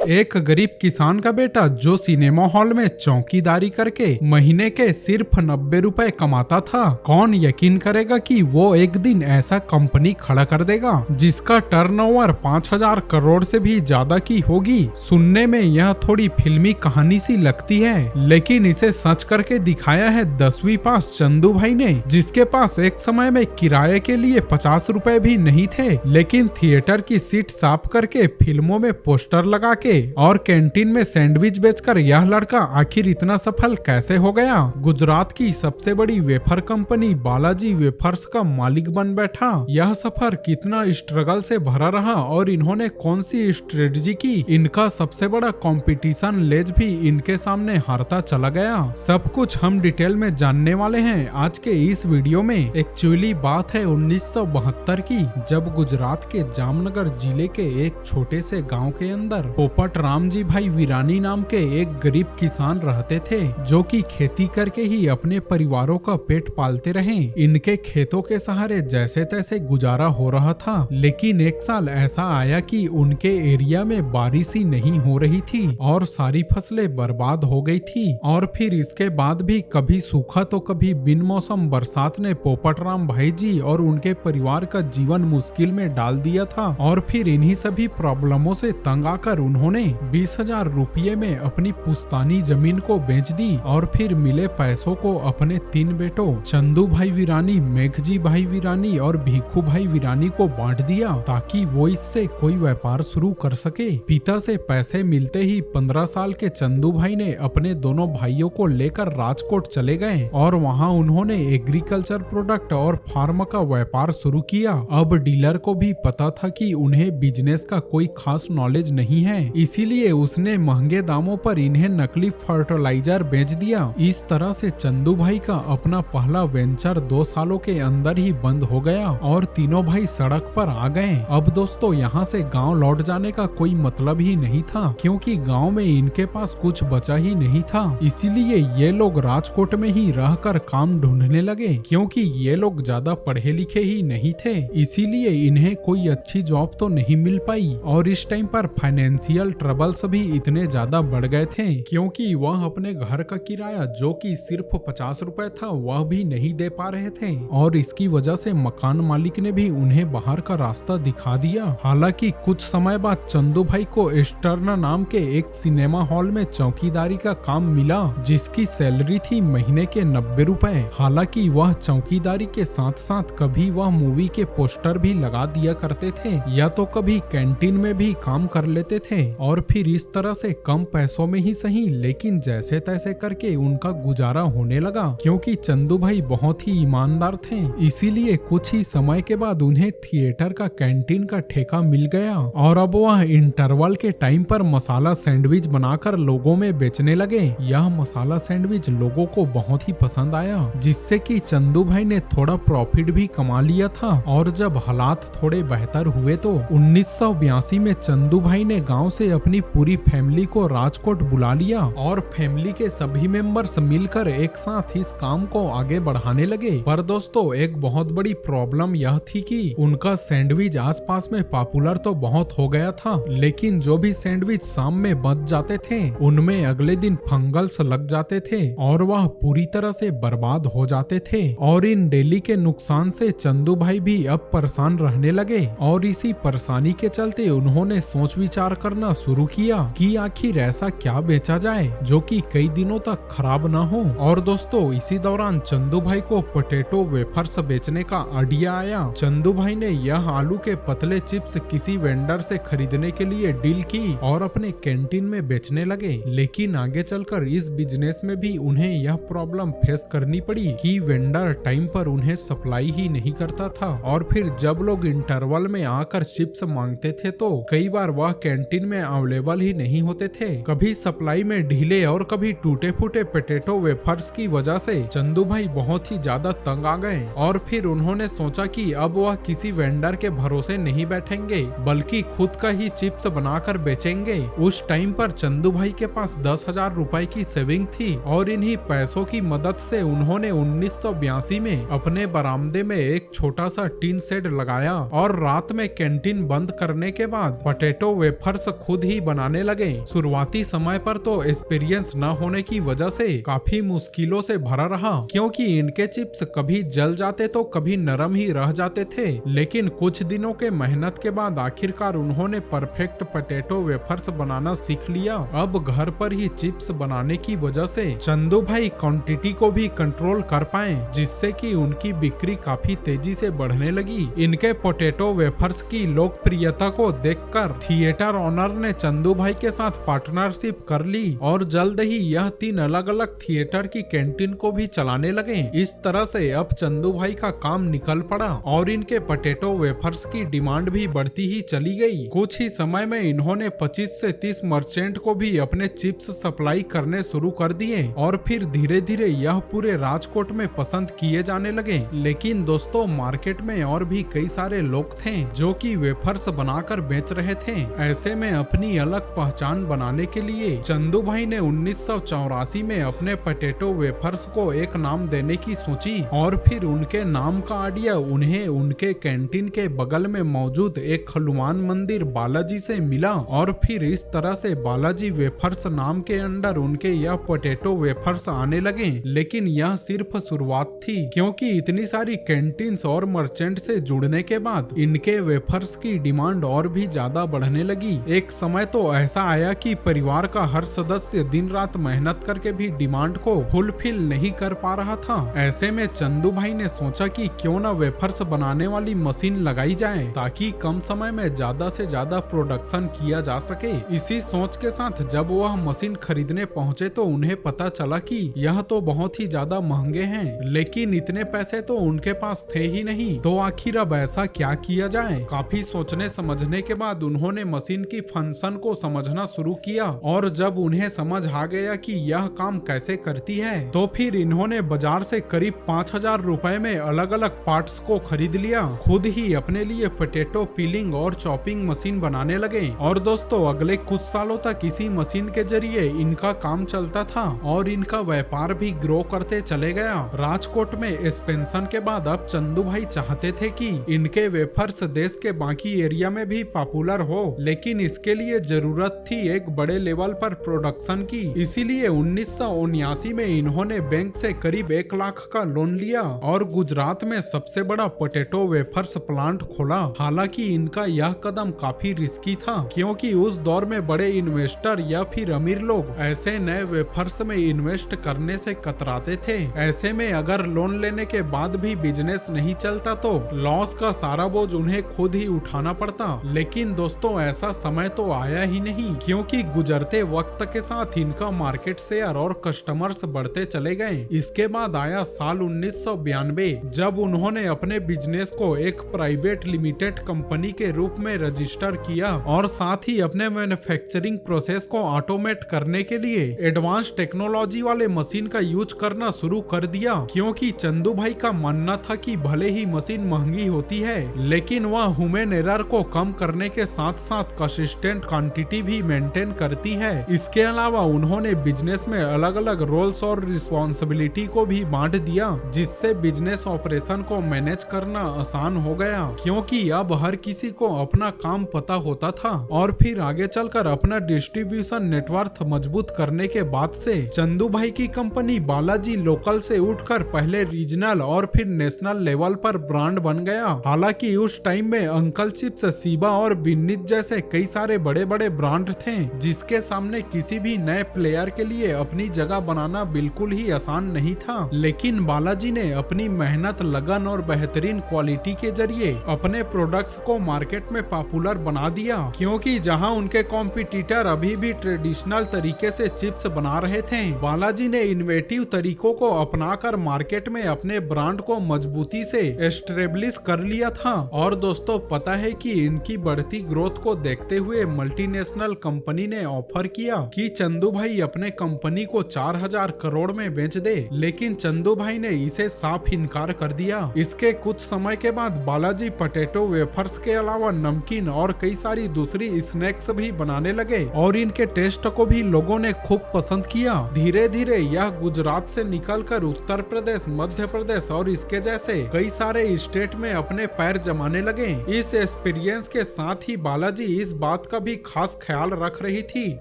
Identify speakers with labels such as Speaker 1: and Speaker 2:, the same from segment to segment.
Speaker 1: एक गरीब किसान का बेटा जो सिनेमा हॉल में चौकीदारी करके महीने के सिर्फ 90 रुपए कमाता था, कौन यकीन करेगा कि वो एक दिन ऐसा कंपनी खड़ा कर देगा जिसका टर्नओवर 5000 करोड़ से भी ज्यादा की होगी। सुनने में यह थोड़ी फिल्मी कहानी सी लगती है, लेकिन इसे सच करके दिखाया है 10वीं पास चंदू भाई ने, जिसके पास एक समय में किराए के लिए 50 रुपए भी नहीं थे, लेकिन थिएटर की सीट साफ करके फिल्मों में पोस्टर लगा के और कैंटीन में सैंडविच बेचकर यह लड़का आखिर इतना सफल कैसे हो गया। गुजरात की सबसे बड़ी वेफर कंपनी बालाजी वेफर्स का मालिक बन बैठा। यह सफर कितना स्ट्रगल से भरा रहा और इन्होंने कौन सी स्ट्रेटजी की, इनका सबसे बड़ा कंपटीशन लेज भी इनके सामने हारता चला गया। सब कुछ हम डिटेल में जानने वाले हैं आज के इस वीडियो में। एक्चुअली बात है 1972 की, जब गुजरात के जामनगर जिले के एक छोटे से गांव के अंदर पोपट रामजी भाई वीरानी नाम के एक गरीब किसान रहते थे, जो कि खेती करके ही अपने परिवारों का पेट पालते रहे। इनके खेतों के सहारे जैसे तैसे गुजारा हो रहा था, लेकिन एक साल ऐसा आया कि उनके एरिया में बारिश ही नहीं हो रही थी और सारी फसलें बर्बाद हो गई थी। और फिर इसके बाद भी कभी सूखा तो कभी बिन मौसम बरसात ने पोपट राम भाई जी और उनके परिवार का जीवन मुश्किल में डाल दिया था। और फिर इन्हीं सभी प्रॉब्लमों से तंग आकर उन्होंने 20,000 रुपये में अपनी पुश्तैनी जमीन को बेच दी और फिर मिले पैसों को अपने 3 बेटों चंदू भाई वीरानी, मेघजी भाई वीरानी और भिखू भाई वीरानी को बांट दिया, ताकि वो इससे कोई व्यापार शुरू कर सके। पिता से पैसे मिलते ही 15 साल के चंदू भाई ने अपने दोनों भाइयों को लेकर राजकोट चले गए और वहाँ उन्होंने एग्रीकल्चर प्रोडक्ट और फार्म का व्यापार शुरू किया। अब डीलर को भी पता था कि उन्हें बिजनेस का कोई खास नॉलेज नहीं है, इसीलिए उसने महंगे दामों पर इन्हें नकली फर्टिलाइजर बेच दिया। इस तरह से चंदू भाई का अपना पहला वेंचर 2 सालों के अंदर ही बंद हो गया और तीनों भाई सड़क पर आ गए। अब दोस्तों यहाँ से गांव लौट जाने का कोई मतलब ही नहीं था, क्योंकि गांव में इनके पास कुछ बचा ही नहीं था। इसीलिए ये लोग राजकोट में ही रहकर काम ढूंढने लगे, क्योंकि ये लोग ज्यादा पढ़े लिखे ही नहीं थे, इसीलिए इन्हें कोई अच्छी जॉब तो नहीं मिल पाई। और इस टाइम पर फाइनेंशियल ट्रबल्स भी इतने ज्यादा बढ़ गए थे, क्योंकि वह अपने घर का किराया जो कि सिर्फ 50 रुपए था वह भी नहीं दे पा रहे थे, और इसकी वजह से मकान मालिक ने भी उन्हें बाहर का रास्ता दिखा दिया। हालांकि कुछ समय बाद चंदू भाई को ईस्टर्न नाम के एक सिनेमा हॉल में चौकीदारी का काम मिला, जिसकी सैलरी थी महीने के 90 रुपए। हालांकि वह चौकीदारी के साथ साथ कभी वह मूवी के पोस्टर भी लगा दिया करते थे, या तो कभी कैंटीन में भी काम कर लेते थे। और फिर इस तरह से कम पैसों में ही सही, लेकिन जैसे तैसे करके उनका गुजारा होने लगा, क्योंकि चंदू भाई बहुत ही ईमानदार थे। इसीलिए कुछ ही समय के बाद उन्हें थिएटर का कैंटीन का ठेका मिल गया और अब वह इंटरवल के टाइम पर मसाला सैंडविच बनाकर लोगों में बेचने लगे। यह मसाला सैंडविच लोगों को बहुत ही पसंद आया, जिससे कि चंदू भाई ने थोड़ा प्रॉफिट भी कमा लिया था। और जब हालात थोड़े बेहतर हुए तो 1982 में चंदू भाई ने गांव से अपनी पूरी फैमिली को राजकोट बुला लिया और फैमिली के सभी मेंबर्स मिलकर एक साथ इस काम को आगे बढ़ाने लगे। पर दोस्तों एक बहुत बड़ी प्रॉब्लम यह थी कि उनका सैंडविच आसपास में पॉपुलर तो बहुत हो गया था, लेकिन जो भी सैंडविच शाम में बच जाते थे उनमें अगले दिन फंगल्स लग जाते थे और वह पूरी तरह से बर्बाद हो जाते थे। और इन डेली के नुकसान से चंदू भाई भी अब परेशान रहने लगे और इसी परेशानी के चलते उन्होंने सोच विचार करना शुरू किया कि आखिर ऐसा क्या बेचा जाए जो कि कई दिनों तक खराब ना हो। और दोस्तों इसी दौरान चंदू भाई को पोटैटो वेफर्स बेचने का आइडिया आया। चंदू भाई ने यह आलू के पतले चिप्स किसी वेंडर से खरीदने के लिए डील की और अपने कैंटीन में बेचने लगे। लेकिन आगे चलकर इस बिजनेस में भी उन्हें यह प्रॉब्लम फेस करनी पड़ी कि वेंडर टाइम पर उन्हें सप्लाई ही नहीं करता था, और फिर जब लोग इंटरवल में आकर चिप्स मांगते थे तो कई बार वह कैंटीन में अवेलेबल ही नहीं होते थे। कभी सप्लाई में ढीले और कभी टूटे फूटे पोटैटो वेफर्स की वजह से चंदू भाई बहुत ही ज्यादा तंग आ गए और फिर उन्होंने सोचा कि अब वह किसी वेंडर के भरोसे नहीं बैठेंगे, बल्कि खुद का ही चिप्स बनाकर बेचेंगे। उस टाइम पर चंदू भाई के पास 10,000 रुपए की सेविंग थी और इन्हीं पैसों की मदद से उन्होंने 1982 में अपने बरामदे में एक छोटा सा टीन शेड लगाया और रात में कैंटीन बंद करने के बाद पोटैटो वेफर्स खुद ही बनाने लगे। शुरुआती समय पर तो एक्सपीरियंस न होने की वजह से काफी मुश्किलों से भरा रहा, क्योंकि इनके चिप्स कभी जल जाते तो कभी नरम ही रह जाते थे। लेकिन कुछ दिनों के मेहनत के बाद आखिरकार उन्होंने परफेक्ट पोटैटो वेफर्स बनाना सीख लिया। अब घर पर ही चिप्स बनाने की वजह से चंदू भाई क्वांटिटी को भी कंट्रोल कर पाए, जिससे कि उनकी बिक्री काफी तेजी से बढ़ने लगी। इनके पोटैटो वेफर्स की लोकप्रियता को देखकर थिएटर ओनर ने चंदू भाई के साथ पार्टनरशिप कर ली और जल्द ही यह 3 अलग अलग थिएटर की कैंटीन को भी चलाने लगे। इस तरह से अब चंदू भाई का काम निकल पड़ा और इनके पोटैटो वेफर्स की डिमांड भी बढ़ती ही चली गई। कुछ ही समय में इन्होंने 25 से 30 मर्चेंट को भी अपने चिप्स सप्लाई करने शुरू कर दिए और फिर धीरे धीरे यह पूरे राजकोट में पसंद किए जाने लगे। लेकिन दोस्तों, मार्केट में और भी कई सारे लोग थे जो कि वेफर्स बनाकर बेच रहे थे। ऐसे में अपनी अलग पहचान बनाने के लिए चंदू भाई ने 1984 में अपने पोटैटो वेफर्स को एक नाम देने की सोची और फिर उनके नाम का आइडिया उन्हें उनके कैंटीन के बगल में मौजूद एक हनुमान मंदिर बालाजी से मिला और फिर इस तरह से बालाजी वेफर्स नाम के अंडर उनके यह पोटैटो वेफर्स आने लगे। लेकिन यह सिर्फ शुरुआत थी, क्योंकि इतनी सारी कैंटीन्स और मर्चेंट से जुड़ने के बाद इनके वेफर्स की डिमांड और भी ज्यादा बढ़ने लगी। एक समय तो ऐसा आया कि परिवार का हर सदस्य दिन रात मेहनत करके भी डिमांड को फुलफिल नहीं कर पा रहा था। ऐसे में चंदू भाई ने सोचा कि क्यों न वेफर्स बनाने वाली मशीन लगाई जाए, ताकि कम समय में ज्यादा से ज्यादा प्रोडक्शन किया जा सके। इसी सोच के साथ जब वह मशीन खरीदने पहुंचे तो उन्हें पता चला कि यह तो बहुत ही ज्यादा महंगे हैं, लेकिन इतने पैसे तो उनके पास थे ही नहीं। तो आखिर अब ऐसा क्या किया जाए? काफी सोचने समझने के बाद उन्होंने मशीन की फंक्शन को समझना शुरू किया और जब उन्हें समझ आ गया कि यह काम कैसे करती है, तो फिर इन्होंने बाजार से करीब 5000 रुपए में अलग अलग पार्ट्स को खरीद लिया। खुद ही अपने लिए पोटैटो पीलिंग और चॉपिंग मशीन बनाने लगे और दोस्तों, अगले कुछ सालों तक इसी मशीन के जरिए इनका काम चलता था और इनका व्यापार भी ग्रो करते चले गया। राजकोट में एक्सपेंशन के बाद अब चंदू भाई चाहते थे कि इनके वेफर्स देश के बाकी एरिया में भी पॉपुलर हो, लेकिन इसके लिए जरूरत थी एक बड़े लेवल पर प्रोडक्शन की। इसीलिए 1979 में इन्होंने बैंक से करीब 1 लाख का लोन लिया और गुजरात में सबसे बड़ा पोटैटो वेफर्स प्लांट खोला। हालांकि इनका यह कदम काफी रिस्की था, क्योंकि उस दौर में बड़े इन्वेस्टर या फिर अमीर लोग ऐसे नए वेफर्स में इन्वेस्ट करने से कतराते थे। ऐसे में अगर लोन लेने के बाद भी बिजनेस नहीं चलता तो लॉस का सारा बोझ उन्हें खुद ही उठाना पड़ता। लेकिन दोस्तों, ऐसा समय तो आया ही नहीं, क्योंकि गुजरते वक्त के साथ इनका मार्केट शेयर और कस्टमर्स बढ़ते चले गए। इसके बाद आया साल 1992, जब उन्होंने अपने बिजनेस को एक प्राइवेट लिमिटेड कंपनी के रूप में रजिस्टर किया और साथ ही अपने मैन्युफैक्चरिंग प्रोसेस को ऑटोमेट करने के लिए एडवांस टेक्नोलॉजी वाले मशीन का यूज करना शुरू कर दिया। क्योंकि चंदू भाई का मानना था कि भले ही मशीन महंगी होती है, लेकिन वह ह्यूमन एरर को कम करने के साथ साथ कंसिस्टेंट क्वांटिटी भी मेंटेन करती है। इसके अलावा उन्होंने बिजनेस में अलग अलग रोल्स और रिस्पॉन्सिबिलिटी को भी बांट दिया, जिससे बिजनेस ऑपरेशन को मैनेज करना आसान हो गया, क्योंकि अब हर किसी को अपना काम पता होता था। और फिर आगे चलकर अपना डिस्ट्रीब्यूशन नेटवर्क मजबूत करने के बाद से चंदू भाई की कंपनी बालाजी लोकल से उठकर पहले रीजनल और फिर नेशनल लेवल पर ब्रांड बन गया। हालांकि उस टाइम में अंकल चिप्स, सीबा और बिन्नीज जैसे कई सारे बड़े बड़े ब्रांड थे, जिसके सामने किसी भी नए प्लेयर के लिए अपनी जगह बनाना बिल्कुल ही आसान नहीं था। लेकिन बालाजी ने अपनी मेहनत, लगन और बेहतरीन क्वालिटी के जरिए अपने प्रोडक्ट्स को मार्केट में पॉपुलर बना दिया। क्योंकि जहां उनके कॉम्पिटिटर अभी भी ट्रेडिशनल तरीके से चिप्स बना रहे थे, बालाजी ने इनोवेटिव तरीकों को अपनाकर मार्केट में अपने ब्रांड को मजबूती से एस्टेब्लिश कर लिया था। और दोस्तों, पता है कि इनकी बढ़ती ग्रोथ को देखते हुए मल्टीनेशनल कंपनी ने ऑफर किया कि चंदू भाई अपने कंपनी को 4000 करोड़ में बेच दे, लेकिन चंदू भाई ने इसे साफ इनकार कर दिया। इसके कुछ समय के बाद बालाजी पोटैटो वेफर्स के अलावा नमकीन और कई सारी दूसरी स्नैक्स भी बनाने लगे और इनके टेस्ट को भी लोगों ने खूब पसंद किया। धीरे धीरे यह गुजरात से निकलकर उत्तर प्रदेश, मध्य प्रदेश और इसके जैसे कई सारे स्टेट में अपने पैर जमाने लगे। इस एक्सपीरियंस के साथ ही बालाजी इस बात का भी खास ख्याल रख रही थी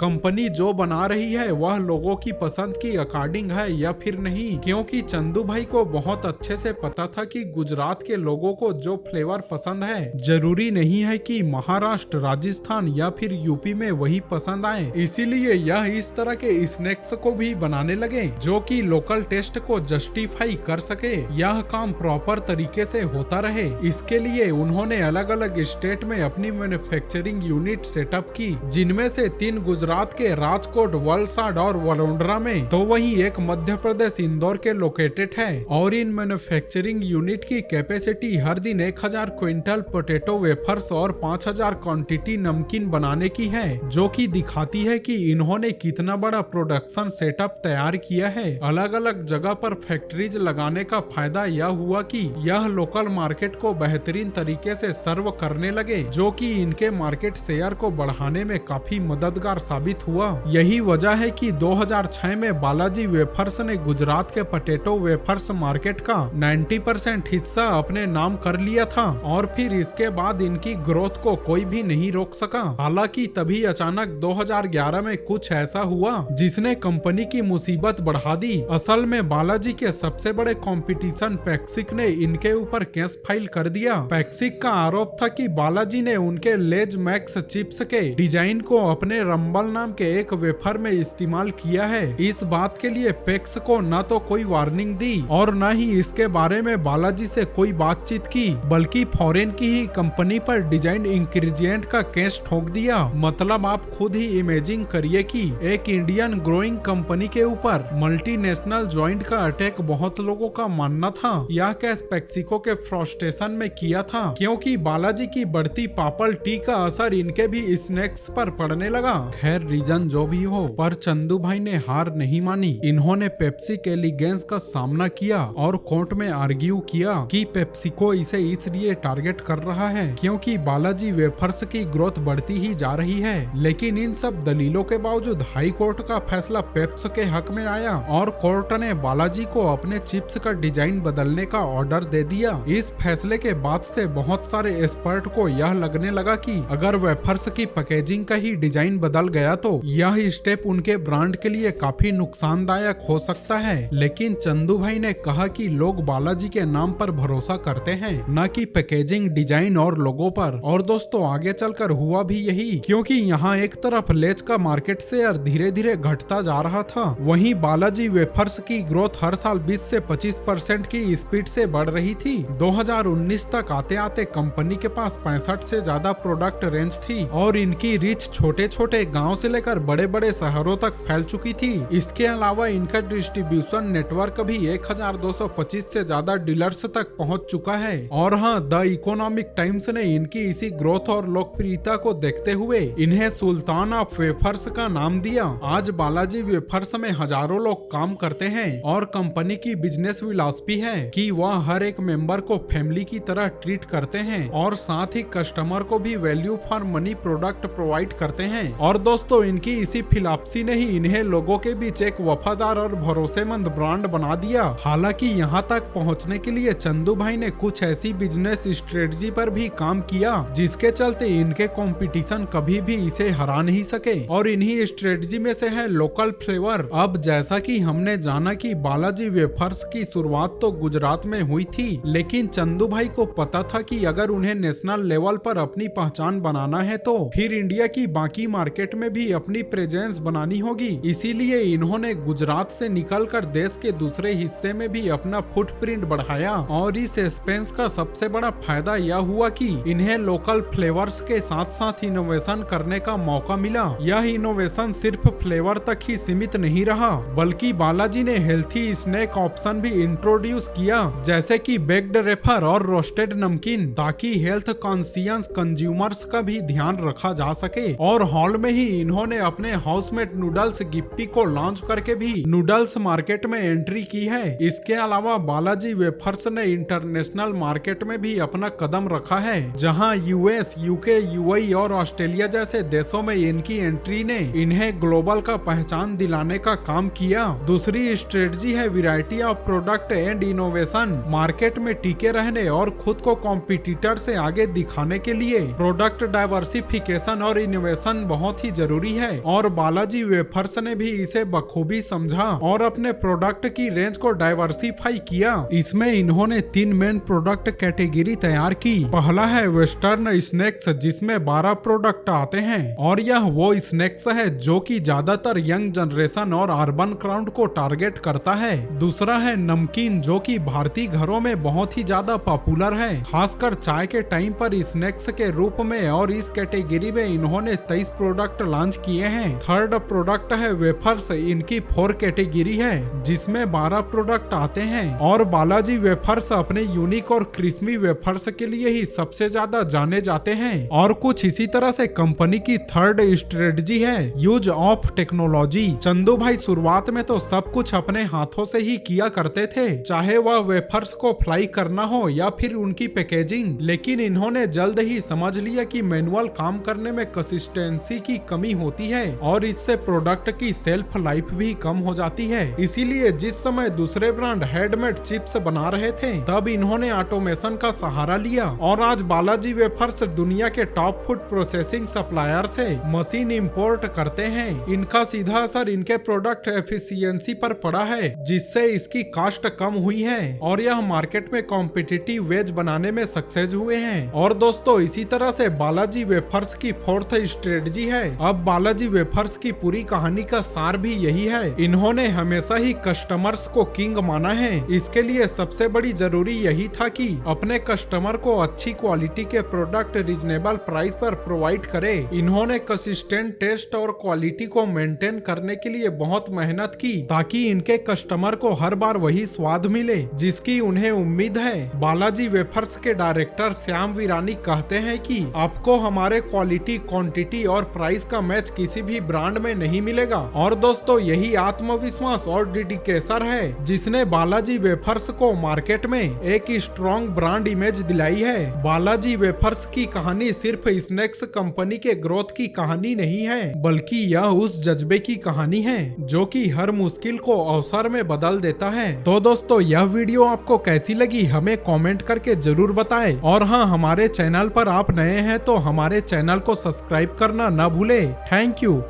Speaker 1: कंपनी जो बना रही है वह लोगों की पसंद की अकॉर्डिंग है या फिर नहीं, क्योंकि चंदू भाई को बहुत अच्छे से पता था कि गुजरात के लोगों को जो फ्लेवर पसंद है जरूरी नहीं है कि महाराष्ट्र, राजस्थान या फिर यूपी में वही पसंद आए। इसीलिए यह इस तरह के स्नैक्स को भी बनाने लगे जो कि लोकल टेस्ट को जस्टिफाई कर सके, यह काम प्रॉपर तरीके से होता रहे। इसके लिए उन्होंने अलग अलग स्टेट में अपनी मैन्युफैक्चरिंग यूनिट सेटअप की, जिनमें से 3 गुजरात के राजकोट, वलसाड और वडोदरा में, तो वहीं एक मध्य प्रदेश इंदौर के लोकेटेड है। और इन मैन्युफैक्चरिंग यूनिट की कैपेसिटी हर दिन 1000 क्विंटल पोटैटो वेफर्स और 5000 क्वांटिटी नमकीन बनाने की है, जो कि दिखाती है कि इन्होंने कितना बड़ा प्रोडक्शन सेटअप तैयार किया है। अलग अलग जगह पर फैक्ट्रीज लगाने का फायदा यह हुआ कि यह लोकल मार्केट को बेहतरीन तरीके से सर्व करने लगे, जो कि इनके मार्केट शेयर को बढ़ाने में काफी मददगार साबित हुआ। यही वजह है कि 2006 में बालाजी वेफर्स ने गुजरात के पोटैटो वेफर्स मार्केट का 90% हिस्सा अपने नाम कर लिया था और फिर इसके बाद इनकी ग्रोथ को कोई भी नहीं रोक सका। हालांकि तभी अचानक 2011 में कुछ ऐसा हुआ जिसने कंपनी की मुसीबत बढ़ा दी। असल में बालाजी के सबसे बड़े कंपटीशन पेप्सिक ने इनके ऊपर केस फाइल कर दिया। पेप्सिक का आरोप था कि बालाजी ने उनके लेज मैक्स चिप्स के डिजाइन को अपने रंबल नाम के एक वेफर में इस्तेमाल किया है। इस बात के लिए पेक्स को न तो कोई वार्निंग दी और न ही इसके बारे में बालाजी से कोई बातचीत की, बल्कि फॉरेन की ही कंपनी पर डिजाइन इंग्रेडिएंट का केस ठोक दिया। मतलब आप खुद ही इमेजिन करिए कि एक इंडियन ग्रोइंग कंपनी के ऊपर मल्टीनेशनल जॉइंट का अटैक बहुत लोगों का मानना था। यह केस पेप्सिको के फ्रस्ट्रेशन में किया था, क्योंकि बालाजी की बढ़ती पापल टी का असर इनके भी स्नैक्स पर पड़ने लगा। खैर रीजन जो भी हो, पर चंदू भाई ने हार नहीं मानी। इन्होंने पेप्सिक एलिगेंस का सामना किया और कोर्ट में आर्ग्यू किया कि पेप्सिको इसे इसलिए टारगेट कर रहा है क्योंकि बालाजी वेफर्स की ग्रोथ बढ़ती ही जा रही है। लेकिन इन सब दलीलों के बावजूद हाई कोर्ट का फैसला पेप्स के हक में आया और कोर्ट ने बालाजी को अपने चिप्स का डिजाइन बदलने का ऑर्डर दे दिया। इस फैसले के बाद से बहुत सारे एक्सपर्ट को यह लगने लगा कि अगर वेफर्स की पैकेजिंग का ही डिजाइन बदल गया तो यह स्टेप उनके ब्रांड के लिए काफी नुकसानदायक हो सकता है। लेकिन चंदू भाई ने कहा कि लोग बालाजी के नाम पर भरोसा करते हैं, न कि पैकेजिंग, डिजाइन और लोगो पर। और दोस्तों आगे चलकर हुआ भी यही, क्योंकि यहाँ एक तरफ लेज का मार्केट शेयर धीरे धीरे घटता जा रहा था, वहीं बालाजी वेफर्स की ग्रोथ हर साल 20 से 25% की स्पीड से बढ़ रही थी। 2019 तक आते आते कंपनी के पास 65 से ज्यादा प्रोडक्ट रेंज थी और इनकी रीच छोटे छोटे गांव से लेकर बड़े बड़े शहरों तक फैल चुकी थी। इसके अलावा इनका डिस्ट्रीब्यूशन नेटवर्क भी 1225 से ज्यादा डीलर्स तक पहुंच चुका है। और हाँ, द इकोनॉमिक टाइम्स ने इनकी इसी ग्रोथ और लोकप्रियता को देखते हुए इन्हें सुल्तान ऑफ वेफर्स का नाम दिया। आज बालाजी वेफर्स में हजारों लोग काम करते हैं और कंपनी की बिजनेस फिलॉसफी है कि वह हर एक मेंबर को फैमिली की तरह ट्रीट करते हैं और साथ ही कस्टमर को भी value for money product provide करते हैं। और दोस्तों इनकी इसी फिलॉसफी ने ही इन्हें लोगों के बीच एक वफादार और भरोसेमंद ब्रांड बना दिया। हालांकि यहाँ तक पहुँचने के लिए चंदू भाई ने कुछ ऐसी बिजनेस स्ट्रेटजी पर भी काम किया जिसके चलते इनके कंपटीशन कभी भी इसे हरा नहीं सके। और इन्हीं स्ट्रेटजी में से है लोकल फ्लेवर। अब जैसा कि हमने जाना कि बालाजी वेफर्स की शुरुआत तो गुजरात में हुई थी, लेकिन चंदू भाई को पता था कि अगर उन्हें नेशनल लेवल पर अपनी पहचान बनाना है तो फिर इंडिया की बाकी मार्केट में भी अपनी प्रेजेंस बनानी होगी। इसीलिए इन्होंने गुजरात से निकलकर देश के दूसरे हिस्से में भी अपना फुटप्रिंट बढ़ाया। और इस एक्सपेंस का सबसे बड़ा फायदा यह हुआ कि इन्हें लोकल फ्लेवर्स के साथ साथ इनोवेशन करने का मौका मिला। यह इनोवेशन सिर्फ फ्लेवर तक ही सीमित नहीं रहा, बल्कि बालाजी ने हेल्थी स्नैक ऑप्शन भी इंट्रोड्यूस किया, जैसे कि बेक्ड रेफर और रोस्टेड नमकीन, ताकि हेल्थ कॉन्शियस कंज्यूमर्स का भी ध्यान रखा जा सके। और हाल में ही इन्होंने अपने हाउसमेट नूडल्स गिप्पी को लॉन्च करके भी नूडल्स मार्केट में एंट्री की है। इसके अलावा बालाजी वेफर्स ने इंटरनेशनल मार्केट में भी अपना कदम रखा है, जहां यूएस, यूके, यूएई और ऑस्ट्रेलिया जैसे देशों में इनकी एंट्री ने इन्हें ग्लोबल का पहचान दिलाने का काम किया। दूसरी स्ट्रेटजी है variety of product and innovation. Market में टिके रहने और खुद को कॉम्पिटिटर से आगे दिखाने के लिए प्रोडक्ट डाइवर्सिफिकेशन डेडिकेशन और इनोवेशन बहुत ही जरूरी है और बालाजी वेफर्स ने भी इसे बखूबी समझा और अपने प्रोडक्ट की रेंज को डाइवर्सिफाई किया। इसमें इन्होंने 3 मेन प्रोडक्ट कैटेगरी तैयार की। पहला है वेस्टर्न स्नैक्स जिसमें 12 प्रोडक्ट आते हैं और यह वो स्नैक्स है जो कि ज्यादातर यंग जनरेशन और अर्बन क्राउड को टारगेट करता है। दूसरा है नमकीन जो कि भारतीय घरों में बहुत ही ज्यादा पॉपुलर है, खासकर चाय के टाइम पर स्नैक्स के रूप में, और इस कैटेगरी में इन्होंने 23 प्रोडक्ट लॉन्च किए हैं। थर्ड प्रोडक्ट है वेफर्स, इनकी 4 कैटेगरी है जिसमें 12 प्रोडक्ट आते हैं और बालाजी वेफर्स अपने यूनिक और क्रिस्पी वेफर्स के लिए ही सबसे ज्यादा जाने जाते हैं। और कुछ इसी तरह से कंपनी की थर्ड स्ट्रेटजी है यूज ऑफ टेक्नोलॉजी। चंदू भाई शुरुआत में तो सब कुछ अपने हाथों से ही किया करते थे, चाहे वह वेफर्स को फ्लाई करना हो या फिर उनकी पैकेजिंग, लेकिन इन्होंने जल्द ही समझ लिया कि मैनुअल काम करने में कंसिस्टेंसी की कमी होती है और इससे प्रोडक्ट की सेल्फ लाइफ भी कम हो जाती है। इसीलिए जिस समय दूसरे ब्रांड हैंडमेड चिप्स बना रहे थे तब इन्होंने ऑटोमेशन का सहारा लिया और आज बालाजी वेफर्स दुनिया के टॉप फूड प्रोसेसिंग सप्लायर से मशीन इंपोर्ट करते हैं। इनका सीधा असर इनके प्रोडक्ट एफिशिएंसी पर पड़ा है जिससे इसकी कॉस्ट कम हुई है और यह मार्केट में कॉम्पिटिटिव वेज बनाने में सक्सेस हुए हैं। और दोस्तों इसी तरह से बालाजी वेफर्स की 4th स्ट्रेटजी है। अब बालाजी वेफर्स की पूरी कहानी का सार भी यही है, इन्होंने हमेशा ही कस्टमर्स को किंग माना है। इसके लिए सबसे बड़ी जरूरी यही था कि अपने कस्टमर को अच्छी क्वालिटी के प्रोडक्ट रीजनेबल प्राइस पर प्रोवाइड करे। इन्होंने कंसिस्टेंट टेस्ट और क्वालिटी को मेंटेन करने के लिए बहुत मेहनत की ताकि इनके कस्टमर को हर बार वही स्वाद मिले जिसकी उन्हें उम्मीद है। बालाजी वेफर्स के डायरेक्टर श्याम वीरानी कहते हैं कि आपको हमारे क्वालिटी, क्वांटिटी और प्राइस का मैच किसी भी ब्रांड में नहीं मिलेगा। और दोस्तों यही आत्मविश्वास और डेडिकेशन है जिसने बालाजी वेफर्स को मार्केट में एक स्ट्रॉन्ग ब्रांड इमेज दिलाई है। बालाजी वेफर्स की कहानी सिर्फ स्नैक्स कंपनी के ग्रोथ की कहानी नहीं है, बल्कि यह उस जज्बे की कहानी है जो कि हर मुश्किल को अवसर में बदल देता है। तो दोस्तों यह वीडियो आपको कैसी लगी हमें कमेंट करके जरूर बताएं और हाँ, हमारे चैनल पर आप नए हैं तो हमारे चैनल को सब्सक्राइब करना न भूले। Thank you.